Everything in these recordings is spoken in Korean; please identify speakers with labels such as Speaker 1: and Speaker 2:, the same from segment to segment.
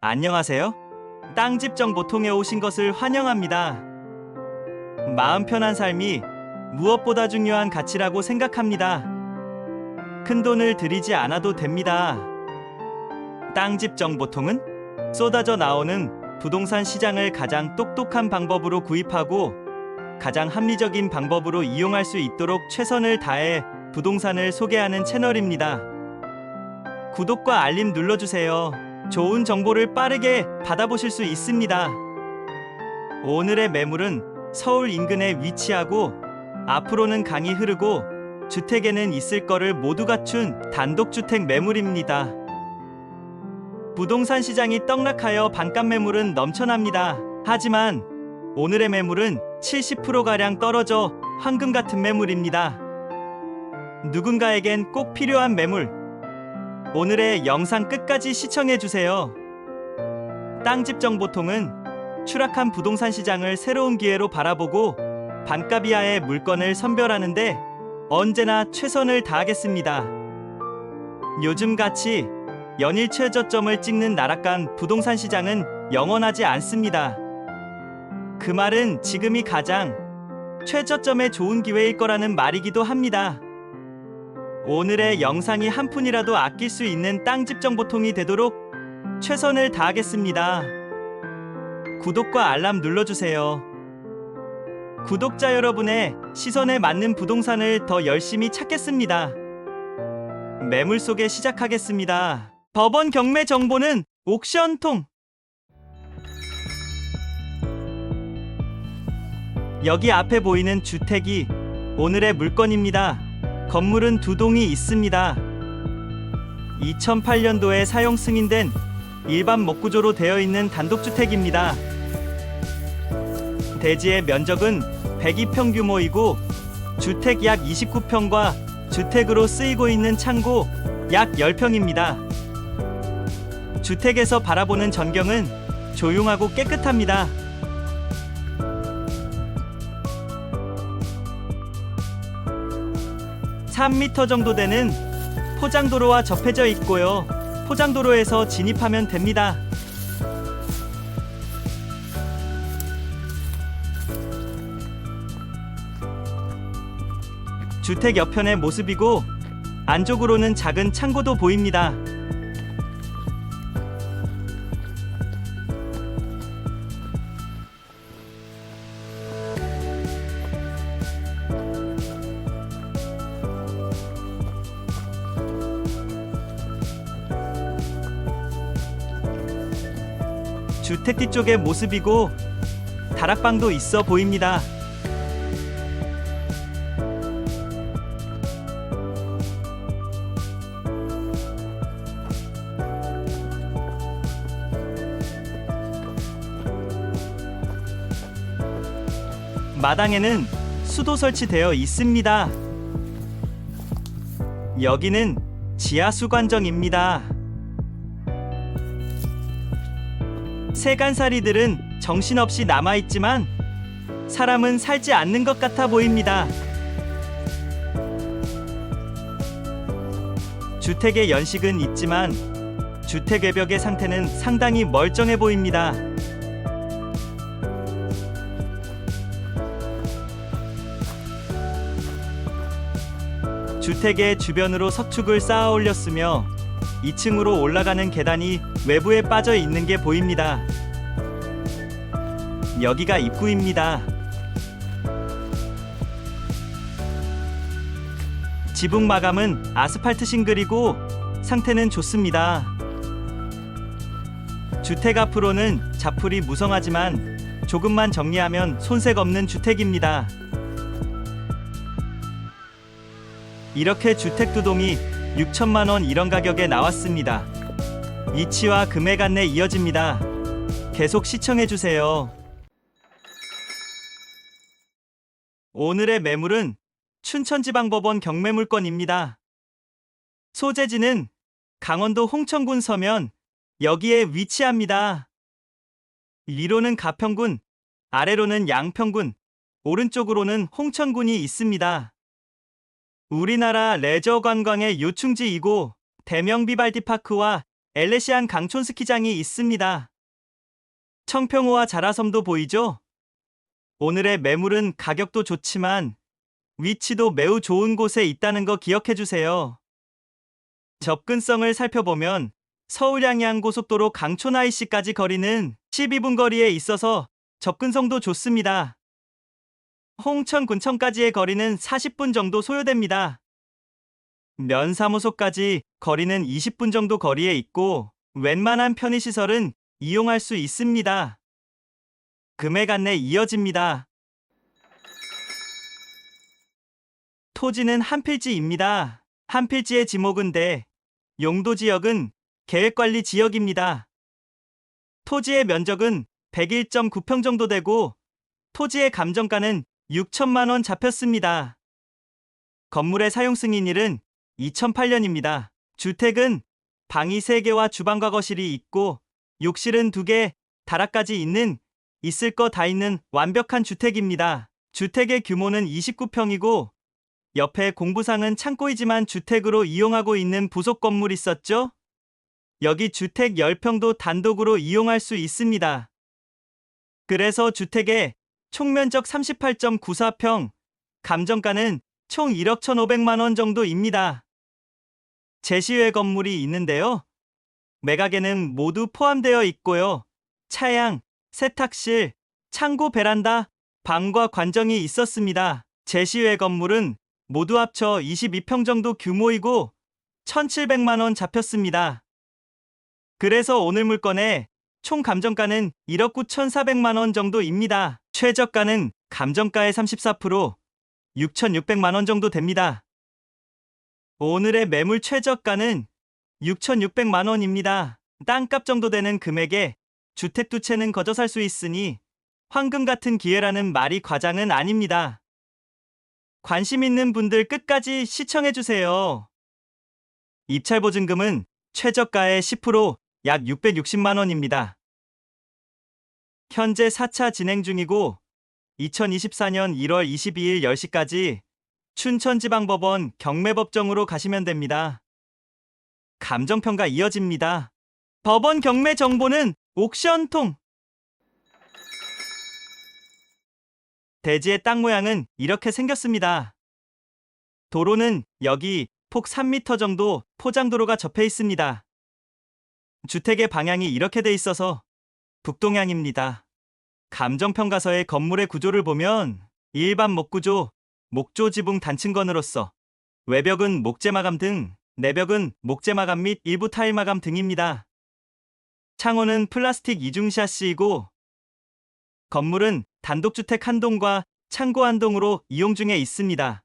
Speaker 1: 안녕하세요. 땅집 정보통에 오신 것을 환영합니다. 마음 편한 삶이 무엇보다 중요한 가치라고 생각합니다. 큰 돈을 들이지 않아도 됩니다. 땅집 정보통은 쏟아져 나오는 부동산 시장을 가장 똑똑한 방법으로 구입하고 가장 합리적인 방법으로 이용할 수 있도록 최선을 다해 부동산을 소개하는 채널입니다. 구독과 알림 눌러주세요. 좋은 정보를 빠르게 받아보실 수 있습니다. 오늘의 매물은 서울 인근에 위치하고 앞으로는 강이 흐르고 주택에는 있을 거를 모두 갖춘 단독주택 매물입니다. 부동산 시장이 떡락하여 반값 매물은 넘쳐납니다. 하지만 오늘의 매물은 70%가량 떨어져 황금 같은 매물입니다. 누군가에겐 꼭 필요한 매물. 오늘의 영상 끝까지 시청해주세요. 땅집 정보통은 추락한 부동산 시장을 새로운 기회로 바라보고 반값 이하의 물건을 선별하는데 언제나 최선을 다하겠습니다. 요즘같이 연일 최저점을 찍는 나락간 부동산 시장은 영원하지 않습니다. 그 말은 지금이 가장 최저점에 좋은 기회일 거라는 말이기도 합니다. 오늘의 영상이 한 푼이라도 아낄 수 있는 땅집 정보통이 되도록 최선을 다하겠습니다. 구독과 알람 눌러주세요. 구독자 여러분의 시선에 맞는 부동산을 더 열심히 찾겠습니다. 매물 소개 시작하겠습니다. 법원 경매 정보는 옥션통. 여기 앞에 보이는 주택이 오늘의 물건입니다. 건물은 2동이 있습니다. 2008년도에 사용 승인된 일반 목구조로 되어 있는 단독주택입니다. 대지의 면적은 102평 규모이고 주택 약 29평과 주택으로 쓰이고 있는 창고 약 10평입니다. 주택에서 바라보는 전경은 조용하고 깨끗합니다. (3m) 정도 되는 포장도로와 접해져 있고요. 포장도로에서 진입하면 됩니다. 주택 옆편의 모습이고 안쪽으로는 작은 창고도 보입니다. 주택 뒤쪽의 모습이고 다락방도 있어 보입니다. 마당에는 수도 설치되어 있습니다. 여기는 지하 수관정입니다. 세간살이들은 정신없이 남아있지만 사람은 살지 않는 것 같아 보입니다. 주택의 연식은 있지만 주택 외벽의 상태는 상당히 멀쩡해 보입니다. 주택의 주변으로 석축을 쌓아 올렸으며 2층으로 올라가는 계단이 외부에 빠져 있는 게 보입니다. 여기가 입구입니다. 지붕 마감은 아스팔트 싱글이고 상태는 좋습니다. 주택 앞으로는 자풀이 무성하지만 조금만 정리하면 손색 없는 주택입니다. 이렇게 주택 2동이 6천만 원 이런 가격에 나왔습니다. 위치와 금액 안내 이어집니다. 계속 시청해주세요. 오늘의 매물은 춘천지방법원 경매물건입니다. 소재지는 강원도 홍천군 서면, 여기에 위치합니다. 위로는 가평군, 아래로는 양평군, 오른쪽으로는 홍천군이 있습니다. 우리나라 레저 관광의 요충지이고 대명 비발디 파크와 엘레시안 강촌 스키장이 있습니다. 청평호와 자라섬도 보이죠? 오늘의 매물은 가격도 좋지만 위치도 매우 좋은 곳에 있다는 거 기억해 주세요. 접근성을 살펴보면 서울 양양 고속도로 강촌 IC까지 거리는 12분 거리에 있어서 접근성도 좋습니다. 홍천 군청까지의 거리는 40분 정도 소요됩니다. 면사무소까지 거리는 20분 정도 거리에 있고 웬만한 편의시설은 이용할 수 있습니다. 금액 안내 이어집니다. 토지는 한 필지입니다. 한 필지의 지목은 대, 용도 지역은 계획관리 지역입니다. 토지의 면적은 101.9평 정도 되고 토지의 감정가는 6천만 원 잡혔습니다. 건물의 사용 승인일은 2008년입니다. 주택은 방이 3개와 주방과 거실이 있고 욕실은 2개, 다락까지 있을 거 다 있는 완벽한 주택입니다. 주택의 규모는 29평이고 옆에 공부상은 창고이지만 주택으로 이용하고 있는 부속 건물 있었죠? 여기 주택 10평도 단독으로 이용할 수 있습니다. 그래서 주택의 총면적 38.94평, 감정가는 총 1억 1,500만 원 정도입니다. 제시외 건물이 있는데요. 매각에는 모두 포함되어 있고요. 차양, 세탁실, 창고 베란다, 방과 관정이 있었습니다. 제시외 건물은 모두 합쳐 22평 정도 규모이고 1,700만 원 잡혔습니다. 그래서 오늘 물건의 총 감정가는 1억 9,400만 원 정도입니다. 최저가는 감정가의 34%, 6,600만 원 정도 됩니다. 오늘의 매물 최저가는 6,600만 원입니다. 땅값 정도 되는 금액에 주택 2채는 거저 살 수 있으니 황금 같은 기회라는 말이 과장은 아닙니다. 관심 있는 분들 끝까지 시청해주세요. 입찰 보증금은 최저가의 10%, 약 660만 원입니다. 현재 4차 진행 중이고 2024년 1월 22일 10시까지 춘천지방법원 경매법정으로 가시면 됩니다. 감정평가 이어집니다. 법원 경매 정보는 옥션통. 대지의 땅 모양은 이렇게 생겼습니다. 도로는 여기 폭 3m 정도 포장도로가 접해 있습니다. 주택의 방향이 이렇게 돼 있어서 북동향입니다. 감정평가서의 건물의 구조를 보면 일반 목구조, 목조 지붕 단층건으로서 외벽은 목재 마감 등 내벽은 목재 마감 및 일부 타일 마감 등입니다. 창호는 플라스틱 이중 샤시이고 건물은 단독주택 한 동과 창고 한 동으로 이용 중에 있습니다.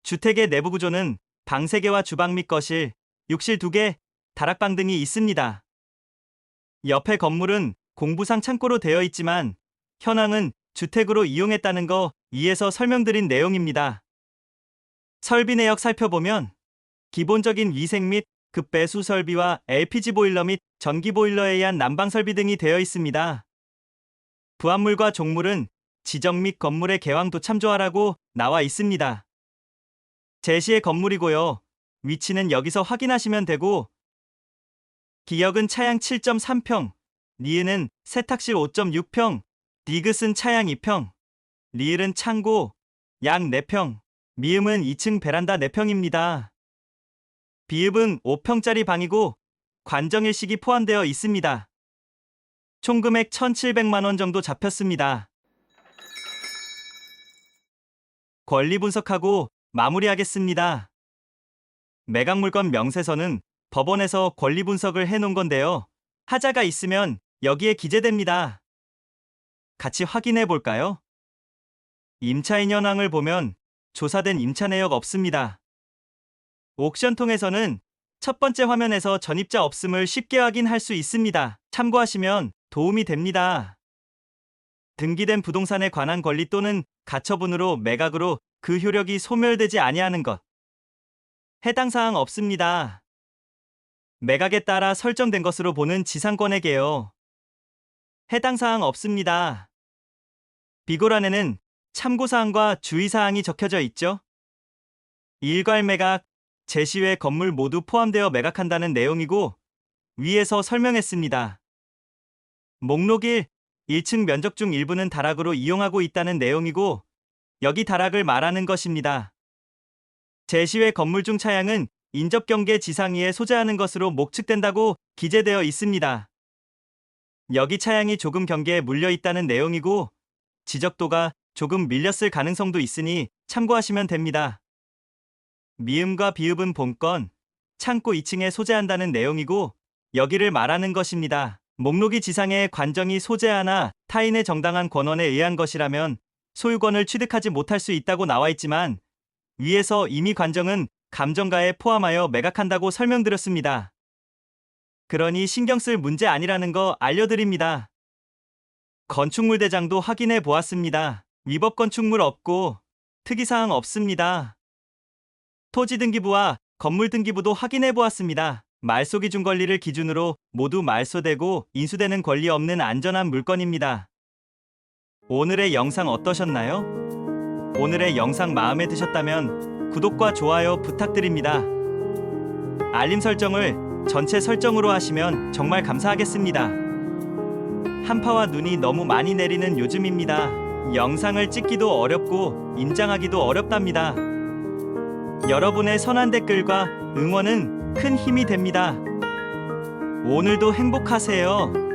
Speaker 1: 주택의 내부 구조는 방 3개와 주방 및 거실, 욕실 2개, 다락방 등이 있습니다. 옆에 건물은 공부상 창고로 되어 있지만 현황은 주택으로 이용했다는 거 이에서 설명드린 내용입니다. 설비 내역 살펴보면 기본적인 위생 및 급배수 설비와 LPG 보일러 및 전기 보일러에 의한 난방 설비 등이 되어 있습니다. 부합물과 종물은 지정 및 건물의 개왕도 참조하라고 나와 있습니다. 제시의 건물이고요. 위치는 여기서 확인하시면 되고 기역은 차양 7.3평, 니은은 세탁실 5.6평, 디귿은 차양 2평, 리을은 창고 약 4평, 미음은 2층 베란다 4평입니다. 비읍은 5평짜리 방이고 관정 일식이 포함되어 있습니다. 총 금액 1,700만 원 정도 잡혔습니다. 권리 분석하고 마무리하겠습니다. 매각 물건 명세서는 법원에서 권리 분석을 해놓은 건데요. 하자가 있으면 여기에 기재됩니다. 같이 확인해 볼까요? 임차인 현황을 보면 조사된 임차 내역 없습니다. 옥션통에서는 첫 번째 화면에서 전입자 없음을 쉽게 확인할 수 있습니다. 참고하시면 도움이 됩니다. 등기된 부동산에 관한 권리 또는 가처분으로 매각으로 그 효력이 소멸되지 아니하는 것. 해당 사항 없습니다. 매각에 따라 설정된 것으로 보는 지상권액이에요. 해당 사항 없습니다. 비고란에는 참고사항과 주의사항이 적혀져 있죠. 일괄 매각, 제시 외 건물 모두 포함되어 매각한다는 내용이고 위에서 설명했습니다. 목록 1. 1층 면적 중 일부는 다락으로 이용하고 있다는 내용이고 여기 다락을 말하는 것입니다. 제시외 건물 중 차량은 인접 경계 지상위에 소재하는 것으로 목측된다고 기재되어 있습니다. 여기 차량이 조금 경계에 물려 있다는 내용이고 지적도가 조금 밀렸을 가능성도 있으니 참고하시면 됩니다. 미음과 비읍은 본건, 창고 2층에 소재한다는 내용이고 여기를 말하는 것입니다. 목록이 지상에 관정이 소재하나 타인의 정당한 권한에 의한 것이라면 소유권을 취득하지 못할 수 있다고 나와 있지만 위에서 이미 관정은 감정가에 포함하여 매각한다고 설명드렸습니다. 그러니 신경 쓸 문제 아니라는 거 알려드립니다. 건축물 대장도 확인해 보았습니다. 위법 건축물 없고 특이사항 없습니다. 토지등기부와 건물등기부도 확인해 보았습니다. 말소기준 권리를 기준으로 모두 말소되고 인수되는 권리 없는 안전한 물건입니다. 오늘의 영상 어떠셨나요? 오늘의 영상 마음에 드셨다면 구독과 좋아요 부탁드립니다. 알림 설정을 전체 설정으로 하시면 정말 감사하겠습니다. 한파와 눈이 너무 많이 내리는 요즘입니다. 영상을 찍기도 어렵고 임장하기도 어렵답니다. 여러분의 선한 댓글과 응원은 큰 힘이 됩니다. 오늘도 행복하세요.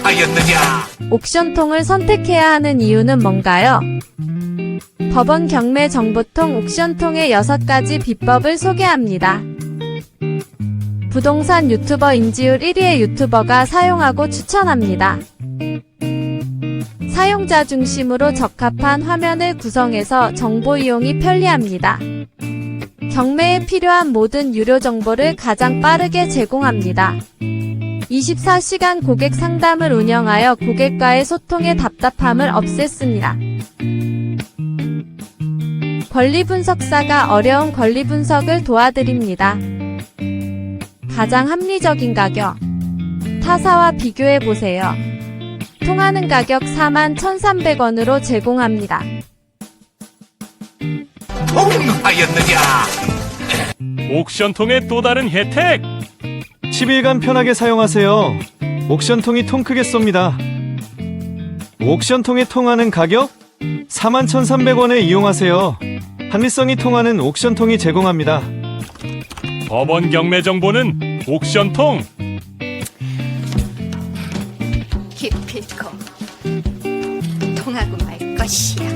Speaker 2: 하였느냐?
Speaker 3: 옥션통을 선택해야 하는 이유는 뭔가요? 법원 경매 정보통 옥션통의 6가지 비법을 소개합니다. 부동산 유튜버 인지율 1위의 유튜버가 사용하고 추천합니다. 사용자 중심으로 적합한 화면을 구성해서 정보 이용이 편리합니다. 경매에 필요한 모든 유료 정보를 가장 빠르게 제공합니다. 24시간 고객 상담을 운영하여 고객과의 소통의 답답함을 없앴습니다. 권리 분석사가 어려운 권리 분석을 도와드립니다. 가장 합리적인 가격. 타사와 비교해보세요. 통하는 가격 41,300원으로 제공합니다.
Speaker 2: 하였느냐?
Speaker 4: 옥션통의 또 다른 혜택!
Speaker 5: 10일간 편하게 사용하세요. 옥션통이 통 크게 쏩니다. 옥션통에 통하는 가격? 41,300원에 이용하세요. 합리성이 통하는 옥션통이 제공합니다.
Speaker 4: 법원 경매 정보는 옥션통!
Speaker 6: 기필코 통하고 말 것이야.